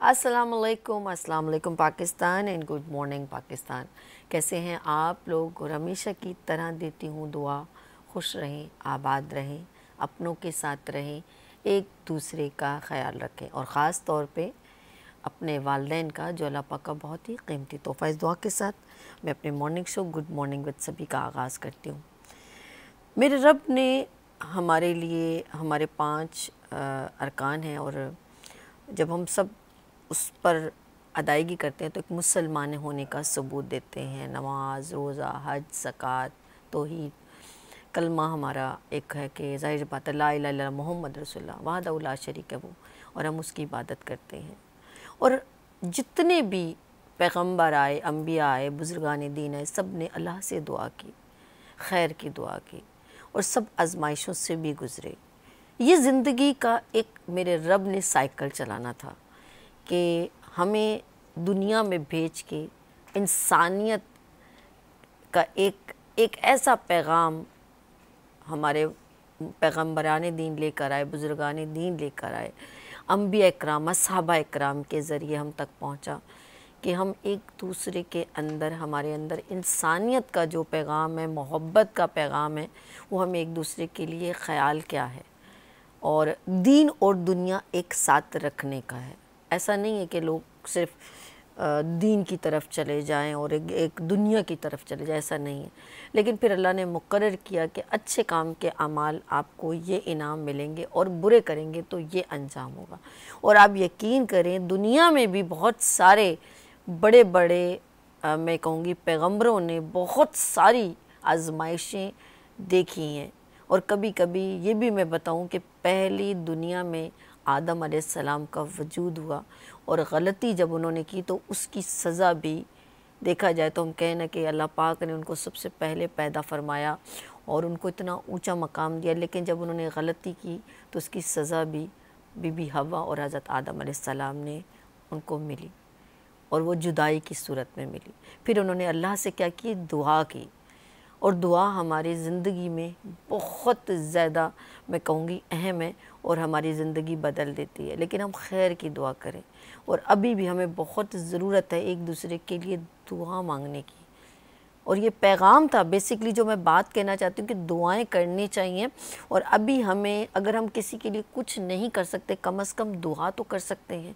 अस्सलाम वालेकुम Pakistan and good morning Pakistan. कैसे हैं आप लोग? और हमेशा की तरह देती हूँ दुआ, खुश रहें, आबाद रहें, अपनों के साथ रहें, एक दूसरे का ख्याल रखें और ख़ास तौर पे अपने वालिदैन का, जो अल्लाह पाक का बहुत ही कीमती तोहफ़ा। इस दुआ के साथ मैं अपने morning show good morning with सभी का आगाज़ करती हूँ। मेरे रब ने हमारे लिए हमारे 5 अरकान हैं और जब हम सब उस पर अदायगी करते हैं तो एक मुसलमान होने का सबूत देते हैं। नमाज, रोज़ा, हज, ज़कात, तौहीद, कलमा हमारा एक है कि ज़ाहिर बात है ला इलाहा इल्लल्लाह मुहम्मद रसूलुल्लाह वहदहू ला शरीक लहू, और हम उसकी इबादत करते हैं। और जितने भी पैगम्बर आए, अम्बिया आए, बुज़ुर्गान दीन आए, सब ने अल्लाह से दुआ की, खैर की दुआ की और सब आजमाइशों से भी गुज़रे। ये ज़िंदगी का एक मेरे रब ने साइकिल चलाना था कि हमें दुनिया में भेज के इंसानियत का एक ऐसा पैगाम हमारे पैगम्बरान दीन लेकर आए, बुज़ुर्गान दीन लेकर आए, अम्बिया इकराम, असहाबा इकराम के ज़रिए हम तक पहुँचा कि हम एक दूसरे के अंदर, हमारे अंदर इंसानियत का जो पैगाम है, मोहब्बत का पैगाम है, वो हमें एक दूसरे के लिए ख़याल क्या है और दीन और दुनिया एक साथ रखने का है। ऐसा नहीं है कि लोग सिर्फ दीन की तरफ चले जाएं और एक दुनिया की तरफ चले जाएं, ऐसा नहीं है। लेकिन फिर अल्लाह ने मुकर्रर किया कि अच्छे काम के अमाल आपको ये इनाम मिलेंगे और बुरे करेंगे तो ये अंजाम होगा। और आप यकीन करें, दुनिया में भी बहुत सारे बड़े बड़े मैं कहूँगी पैगम्बरों ने बहुत सारी आजमाइशें देखी हैं। और कभी कभी ये भी मैं बताऊं कि पहली दुनिया में आदम अलैहिस्सलाम का वजूद हुआ और ग़लती जब उन्होंने की तो उसकी सज़ा भी, देखा जाए तो हम कहें ना कि अल्लाह पाक ने उनको सबसे पहले पैदा फरमाया और उनको इतना ऊंचा मकाम दिया, लेकिन जब उन्होंने गलती की तो उसकी सज़ा भी बीबी हवा और हज़रत आदम अलैहिस्सलाम ने उनको मिली और वो जुदाई की सूरत में मिली। फिर उन्होंने अल्लाह से क्या की? दुआ की। और दुआ हमारी ज़िंदगी में बहुत ज़्यादा मैं कहूँगी अहम है और हमारी ज़िंदगी बदल देती है। लेकिन हम खैर की दुआ करें और अभी भी हमें बहुत ज़रूरत है एक दूसरे के लिए दुआ मांगने की। और ये पैगाम था बेसिकली जो मैं बात कहना चाहती हूँ कि दुआएं करनी चाहिए। और अभी हमें, अगर हम किसी के लिए कुछ नहीं कर सकते, कम से कम दुआ तो कर सकते हैं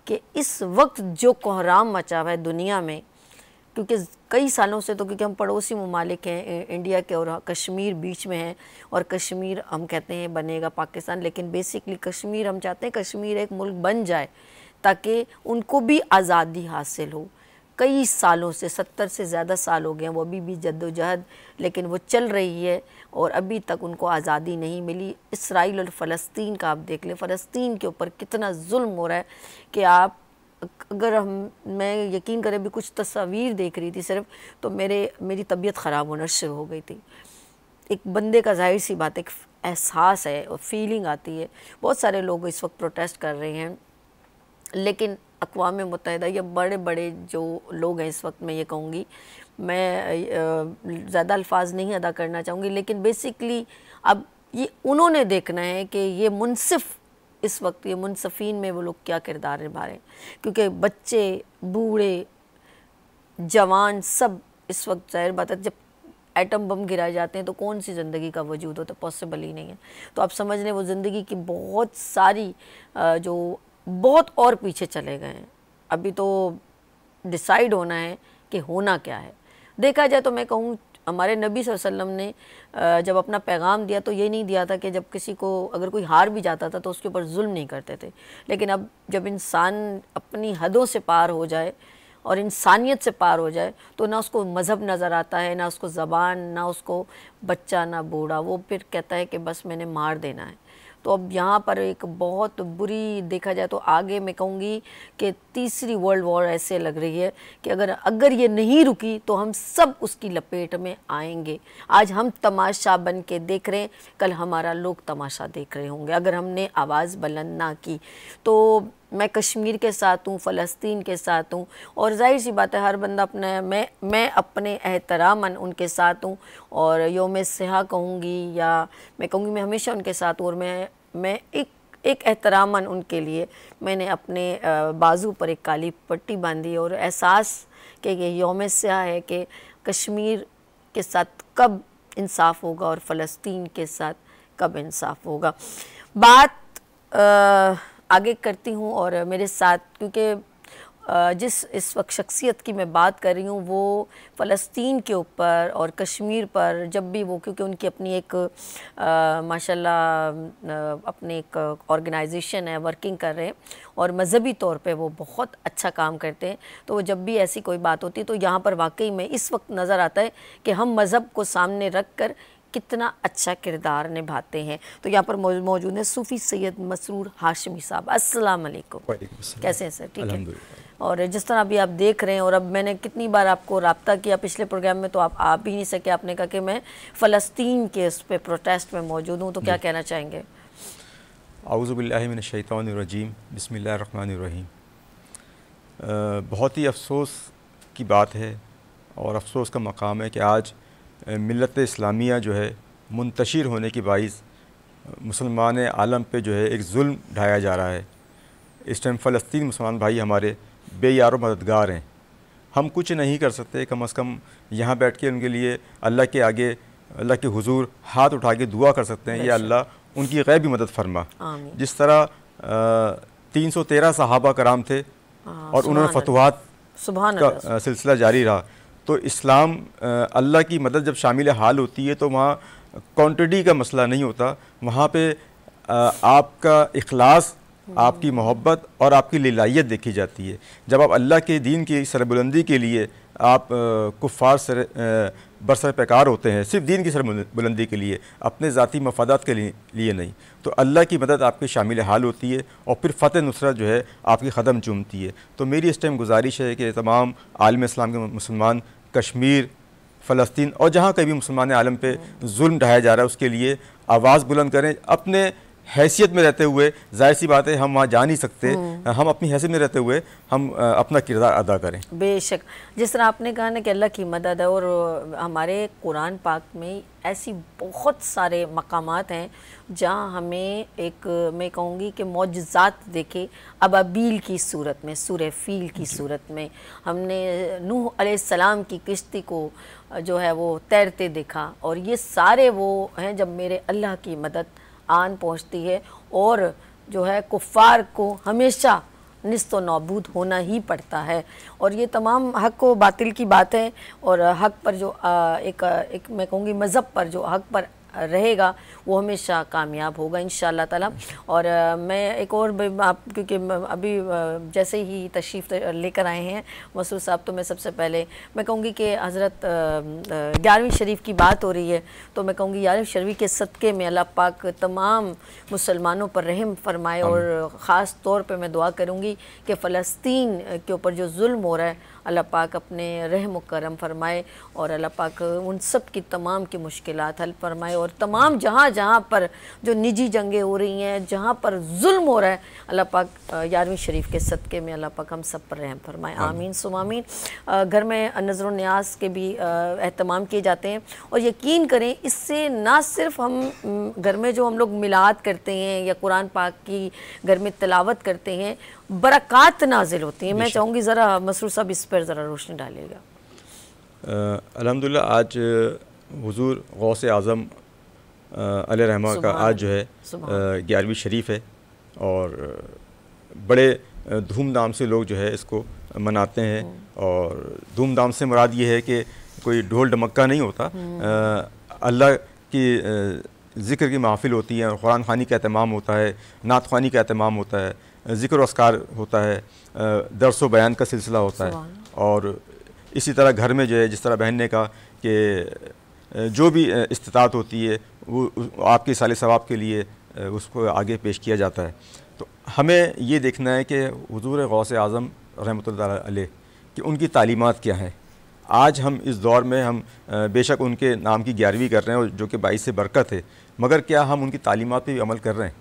कि इस वक्त जो कोहराम मचा हुआ है दुनिया में, क्योंकि कई सालों से, तो क्योंकि हम पड़ोसी ममालिक हैं इंडिया के और कश्मीर बीच में है और कश्मीर हम कहते हैं बनेगा पाकिस्तान, लेकिन बेसिकली कश्मीर हम चाहते हैं कश्मीर एक मुल्क बन जाए ताकि उनको भी आज़ादी हासिल हो। कई सालों से, 70 से ज़्यादा साल हो गए हैं, वो अभी भी जद्दोजहद लेकिन वो चल रही है और अभी तक उनको आज़ादी नहीं मिली। इसराइल और फ़लस्तीन का आप देख लें, फ़लस्तीन के ऊपर कितना जुल्म हो रहा है कि आप अगर मैं यकीन करें, भी कुछ तस्वीर देख रही थी सिर्फ तो मेरी तबीयत ख़राब होना शुरू हो गई थी। एक बंदे का जाहिर सी बात एक एहसास है और फीलिंग आती है। बहुत सारे लोग इस वक्त प्रोटेस्ट कर रहे हैं, लेकिन अक़वाम मुत्तहिदा या बड़े बड़े जो लोग हैं इस वक्त, मैं ये कहूँगी, मैं ज़्यादा अल्फाज नहीं अदा करना चाहूँगी, लेकिन बेसिकली अब ये उन्होंने देखना है कि ये मुनसिफ़, इस वक्त ये मुनसफ़ीन में वो लोग क्या किरदार निभा रहे हैं। क्योंकि बच्चे, बूढ़े, जवान सब इस वक्त, जाहिर बात है जब एटम बम गिराए जाते हैं तो कौन सी ज़िंदगी का वजूद होता है? पॉसिबल ही नहीं है। तो आप समझ लें वो ज़िंदगी की बहुत सारी जो बहुत और पीछे चले गए हैं। अभी तो डिसाइड होना है कि होना क्या है। देखा जाए तो मैं कहूँ हमारे नबी सल्लल्लाहु अलैहि वसल्लम ने जब अपना पैगाम दिया तो ये नहीं दिया था कि जब किसी को, अगर कोई हार भी जाता था तो उसके ऊपर जुल्म नहीं करते थे। लेकिन अब जब इंसान अपनी हदों से पार हो जाए और इंसानियत से पार हो जाए तो ना उसको मज़हब नज़र आता है, ना उसको ज़बान, ना उसको बच्चा, ना बूढ़ा, वो फिर कहता है कि बस मैंने मार देना है। तो अब यहाँ पर एक बहुत बुरी, देखा जाए तो आगे मैं कहूँगी कि तीसरी वर्ल्ड वॉर ऐसे लग रही है कि अगर ये नहीं रुकी तो हम सब उसकी लपेट में आएंगे। आज हम तमाशा बन के देख रहे हैं, कल हमारा लोग तमाशा देख रहे होंगे अगर हमने आवाज़ बुलंद ना की। तो मैं कश्मीर के साथ हूँ, फ़लस्तीन के साथ हूँ और जाहिर सी बात है हर बंदा अपना, मैं अपने एहतरामन उनके साथ हूँ और योम सिहा कहूँगी या मैं कहूँगी मैं हमेशा उनके साथ हूँ। और मैं एक एहतरामन उनके लिए मैंने अपने बाजू पर एक काली पट्टी बांधी और एहसास कि ये यौम स्याह है कि कश्मीर के साथ कब इंसाफ होगा और फ़लस्तीन के साथ कब इंसाफ होगा। बात आगे करती हूँ और मेरे साथ, क्योंकि जिस इस वक्त शख्सियत की मैं बात कर रही हूँ वो फ़लस्तीन के ऊपर और कश्मीर पर जब भी वो, क्योंकि उनकी अपनी एक माशाल्लाह अपनी एक ऑर्गेनाइजेशन है, वर्किंग कर रहे हैं और मज़हबी तौर पे वो बहुत अच्छा काम करते हैं, तो वो जब भी ऐसी कोई बात होती है तो यहाँ पर वाकई में इस वक्त नज़र आता है कि हम मज़हब को सामने रख कर कितना अच्छा किरदार निभाते हैं। तो यहाँ पर मौजूद है सूफ़ी सैयद मसरूर हाशमी साहब। अस्सलाम वालेकुम। कैसे हैं सर? ठीक है। और जिस तरह अभी आप देख रहे हैं, और अब मैंने कितनी बार आपको रब्ता किया पिछले प्रोग्राम में तो आप आ भी नहीं सके, आपने कहा कि मैं फ़लस्तीन के उस पर प्रोटेस्ट में मौजूद हूँ, तो क्या कहना चाहेंगे? औज़ु बिल्लाहि मिनश शैतानिर रजीम, बिस्मिल्लाहिर रहमानिर रहीम। बहुत ही अफसोस की बात है और अफसोस का मकाम है कि आज मिल्लत इस्लामिया जो है मुंतशिर होने की बाइस मुसलमान आलम पे जो है एक जुल्म ढाया जा रहा है। इस टाइम फ़लस्तीन मुसलमान भाई हमारे बेयारो मददगार हैं। हम कुछ नहीं कर सकते, कम अज़ कम यहाँ बैठ के उनके लिए अल्लाह के आगे, अल्लाह के हुजूर हाथ उठा के दुआ कर सकते हैं, या अल्लाह उनकी गैबी मदद फरमा। जिस तरह 313 सहाबा कराम थे और उन्होंने फतवात का सिलसिला जारी रहा, तो इस्लाम अल्लाह की मदद जब शामिल हाल होती है तो वहाँ क्वांटिटी का मसला नहीं होता, वहाँ पे आपका इखलास, आपकी मोहब्बत और आपकी लिलायत देखी जाती है। जब आप अल्लाह के दीन की सरबुलंदी के लिए आप कुफ़ार बरसर पैकार होते हैं, सिर्फ दीन की सरबुलंदी के लिए, अपने ज़ाती मफादात के लिए नहीं, तो अल्लाह की मदद आपके शामिल हाल होती है और फिर फ़तह नुसरत जो है आपकी क़दम चूमती है। तो मेरी इस टाइम गुजारिश है कि तमाम आलम इस्लाम के मुसलमान कश्मीर, फ़लस्तीन और जहाँ कहीं भी मुसलमान आलम पे जुल्म ढाया जा रहा है उसके लिए आवाज़ बुलंद करें। अपने हैसियत में रहते हुए, जाहिर सी बात है हम वहाँ जा नहीं सकते, हम अपनी हैसियत में रहते हुए हम अपना किरदार अदा करें। बेशक, जिस तरह आपने कहा ना कि अल्लाह की मदद है, और हमारे कुरान पाक में ऐसी बहुत सारे मकामात हैं जहाँ हमें एक, मैं कहूँगी कि मौजज़ात देखे अबाबील की सूरत में, सूरह फ़ील की सूरत में। हमने नूह अलैहिस्सलाम की किश्ती को जो है वो तैरते देखा, और ये सारे वो हैं जब मेरे अल्लाह की मदद आन पहुँचती है और जो है कुफ़ार को हमेशा निस्तो नाबूद होना ही पड़ता है। और ये तमाम हक़ व बातिल की बात है, और हक़ पर जो एक मैं कहूँगी मज़हब पर जो हक़ पर रहेगा वो हमेशा कामयाब होगा इंशाअल्लाह ताला। और मैं एक और आप, क्योंकि अभी जैसे ही तशरीफ़ लेकर आए हैं मसूद साहब, तो मैं सबसे पहले मैं कहूँगी कि हज़रत 11वीं शरीफ की बात हो रही है, तो मैं कहूँगी 11वीं शरीफ के सदक़े में अल्लाह पाक तमाम मुसलमानों पर रहम फरमाए, और ख़ास तौर पे मैं दुआ करूँगी कि फ़लस्तीन के ऊपर जो जुल्म हो रहा है अल्लाह पाक अपने रहम करम फरमाए, और अल्लाह पाक उन सब की तमाम की मुश्किलात हल फरमाए, और तमाम जहाँ जहाँ पर जो निजी जंगें हो रही हैं, जहाँ पर जुल्म हो रहा है, अल्लाह पाक 11वीं शरीफ के सदक़े में अल्लाह पाक हम सब पर रहम फरमाए। आमीन सुम आमीन। घर में नज़र न्याज के भी एहतमाम किए जाते हैं, और यकीन करें इससे ना सिर्फ हम घर में जो हम लोग मिलाद करते हैं या कुरान पाक की घर में तिलावत करते हैं, बरक़ात नाजिल होती हैं। मैं चाहूँगी ज़रा मसरूर साहब इस पर ज़रा रोशनी डालिएगा। अल्हम्दुलिल्लाह आज हुज़ूर गौसे आज़म अलैहिर्रहमा का आज जो है 11वीं शरीफ है, और बड़े धूमधाम से लोग जो है इसको मनाते हैं। और धूमधाम से मुराद ये है कि कोई ढोल ढमक्का नहीं होता, अल्लाह की ज़िक्र की महफ़िल होती है, कुरान ख़वानी का एहतमाम होता है, नात ख़वानी का एहतमाम होता है, ज़िक्र अस्कार होता है, दर्स व बयान का सिलसिला होता है। और इसी तरह घर में जो है, जिस तरह बहन ने कहा कि जो भी इस्तिताअत होती है वो आपके साले सवाब के लिए उसको आगे पेश किया जाता है। तो हमें ये देखना है कि हुज़ूर गौसे आज़म रहमतुल्लाह अलैह कि उनकी तालीमात क्या हैं। आज हम इस दौर में हम बेशक उनके नाम की 11वीं कर रहे हैं जो कि 22 से बरकत है, मगर क्या हम उनकी तालीमात पे भी अमल कर रहे हैं?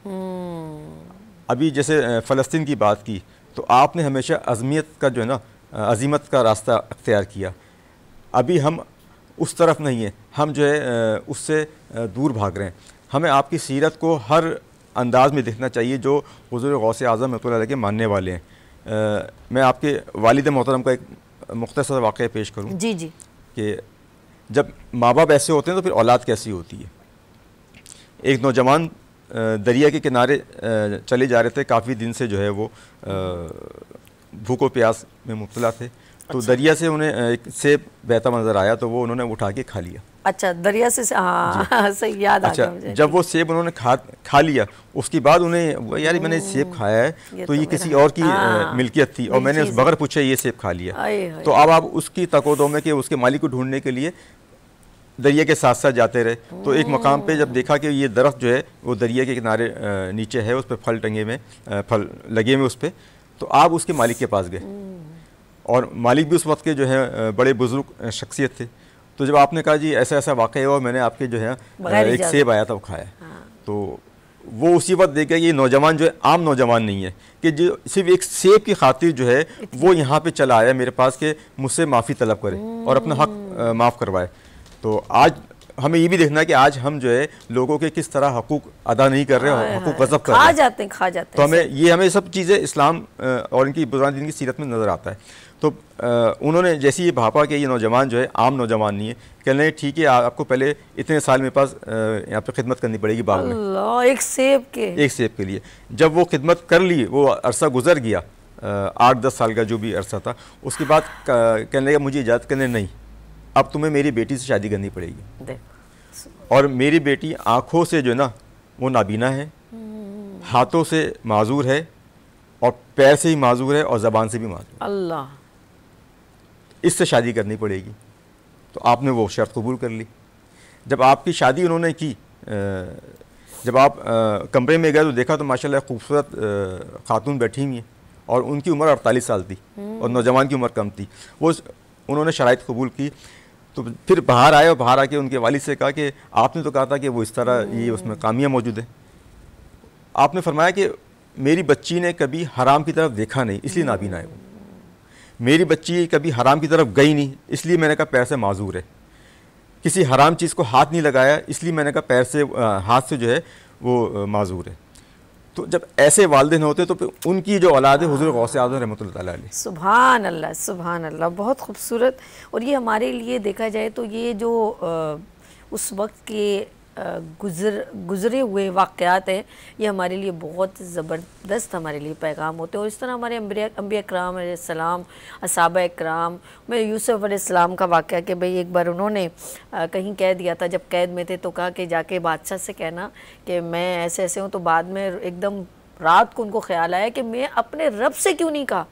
अभी जैसे फ़लस्तीन की बात की, तो आपने हमेशा अज़मियत का जो है ना, अज़ीमत का रास्ता अख्तियार किया। अभी हम उस तरफ नहीं है, हम जो है उससे दूर भाग रहे हैं। हमें आपकी सीरत को हर अंदाज में देखना चाहिए जो हुज़ूर गौस आज़म रहमतुल्लाह अलैह के मानने वाले हैं। मैं आपके वालिद मोहतरम का एक मुख्तसर वाक़या पेश करूँ जी जी। कि जब माँ बाप ऐसे होते हैं तो फिर औलाद कैसी होती है। एक नौजवान दरिया के किनारे चले जा रहे थे, काफ़ी दिन से जो है वो भूखो प्यास में मुब्तला थे। तो अच्छा। दरिया से उन्हें एक सेब बहता नज़र आया तो वो उन्होंने उठा के खा लिया। अच्छा, दरिया से हाँ सही याद आ गया मुझे। जब वो सेब उन्होंने खा लिया, उसके बाद उन्हें यार मैंने सेब खाया है तो ये किसी और की मिल्कियत थी और मैंने उस बगैर पूछे ये सेब खा लिया। तो अब आप उसकी तकोदो में कि उसके मालिक को ढूंढने के लिए दरिया के साथ साथ जाते रहे। तो एक मकाम पे जब देखा कि ये दरख्त जो है वो दरिया के किनारे नीचे है, उस पर फल टंगे में फल लगे हुए उस पर, तो आप उसके मालिक के पास गए और मालिक भी उस वक्त के जो है बड़े बुजुर्ग शख्सियत थे। तो जब आपने कहा जी ऐसा ऐसा वाक़या हुआ, मैंने आपके जो है एक सेब आया था वो खाया। तो वो उसी वक्त देख गया कि ये नौजवान जो है आम नौजवान नहीं है कि जो सिर्फ एक सेब की खातिर जो है वो यहाँ पे चला आया मेरे पास के मुझसे माफ़ी तलब करे और अपना हक माफ़ करवाए। तो आज हमें ये भी देखना है कि आज हम जो है लोगों के किस तरह हकूक अदा नहीं कर रहे हैं, हकूक गज़ब कर रहे हैं, खा जाते हैं। तो हमें सब चीज़ें इस्लाम और इनकी बुज़ुर्गान दिन की सीरत में नज़र आता है। तो उन्होंने जैसे ये भापा कि ये नौजवान जो है आम नौजवान नहीं है, कहने लगे ठीक है आपको पहले इतने साल मेरे पास यहाँ पे खिदमत करनी पड़ेगी बाग में एक सेब के लिए। जब वो खिदमत कर ली, वो अरसा गुजर गया 8-10 साल का जो भी अरसा था, उसके बाद कहने लगा मुझे इजाज़त करने नहीं, अब तुम्हें मेरी बेटी से शादी करनी पड़ेगी। और मेरी बेटी आँखों से जो है ना वो नाबीना है, हाथों से माजूर है और पैर से ही माजूर है और ज़बान से भी माजूर। अल्लाह, इससे शादी करनी पड़ेगी। तो आपने वो शर्त कबूल कर ली। जब आपकी शादी उन्होंने की, जब आप कमरे में गए तो देखा तो माशाल्लाह खूबसूरत खातून बैठी हुई हैं और उनकी उम्र 48 साल थी और नौजवान की उम्र कम थी। वो उन्होंने शराइत कबूल की। तो फिर बाहर आए और बाहर आके उनके वालिद से कहा कि आपने तो कहा था कि वो इस तरह ये उसमें कामियाँ मौजूद है। आपने फरमाया कि मेरी बच्ची ने कभी हराम की तरफ देखा नहीं इसलिए नाबीना है वो, मेरी बच्ची कभी हराम की तरफ गई नहीं इसलिए मैंने कहा पैर से माजूर है, किसी हराम चीज़ को हाथ नहीं लगाया इसलिए मैंने कहा पैर से हाथ से जो है वो माजूर है। तो जब ऐसे वालिदैन होते तो फिर उनकी जो औलाद है हुज़ूर गौस आज़म रहमतुल्लाह अलैह। सुभान अल्लाह, सुभान अल्लाह, बहुत खूबसूरत। और ये हमारे लिए देखा जाए तो ये जो उस वक्त के गुज़रे हुए वाक़यात हैं, ये हमारे लिए बहुत ज़बरदस्त हमारे लिए पैगाम होते हैं। और इस तरह हमारे अंबिया इकराम अलैहिस्सलाम, असहाबा इकराम, मेरे यूसुफ अलैहिस्सलाम का वाक़या कि भाई एक बार उन्होंने कहीं कह दिया था, जब कैद में थे तो कहा कि जाके बादशाह से कहना कि मैं ऐसे ऐसे हूँ। तो बाद में एकदम रात को उनको ख्याल आया कि मैं अपने रब से क्यों नहीं कहा,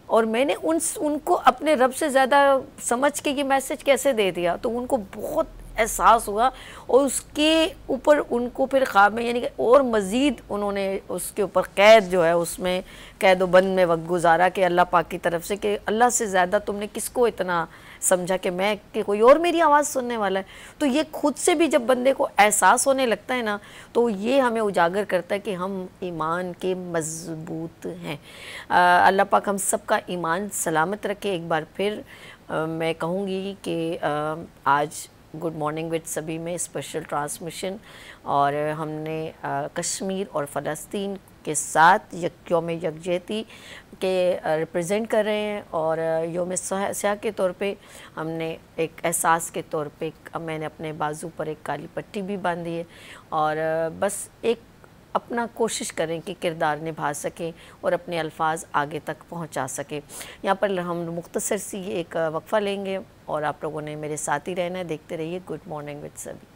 और मैंने उनको अपने रब से ज़्यादा समझ के ये मैसेज कैसे दे दिया। तो उनको बहुत एहसास हुआ और उसके ऊपर उनको फिर ख्वाब में यानी कि और मज़ीद उन्होंने उसके ऊपर कैद जो है उसमें कैद व बंद में वक्त गुजारा कि अल्लाह पाक की तरफ से कि अल्लाह से ज़्यादा तुमने किसको इतना समझा कि मैं कि कोई और मेरी आवाज़ सुनने वाला है। तो ये खुद से भी जब बंदे को एहसास होने लगता है ना, तो ये हमें उजागर करता है कि हम ईमान के मजबूत हैं। अल्लाह पाक हम सब का ईमान सलामत रखे। एक बार फिर मैं कहूँगी कि आज गुड मॉर्निंग विद सभी में स्पेशल ट्रांसमिशन, और हमने कश्मीर और फ़लस्तीन के साथ यौम यकजहती के रिप्रेजेंट कर रहे हैं। और यौम स्याह के तौर पे हमने एक एहसास के तौर पे मैंने अपने बाजू पर एक काली पट्टी भी बांधी है। और बस एक अपना कोशिश करें कि किरदार निभा सकें और अपने अल्फाज आगे तक पहुंचा सकें। यहाँ पर हम मुख्तसर सी एक वक्फ़ा लेंगे और आप लोगों ने मेरे साथ ही रहना है। देखते रहिए गुड मॉर्निंग विद सभी।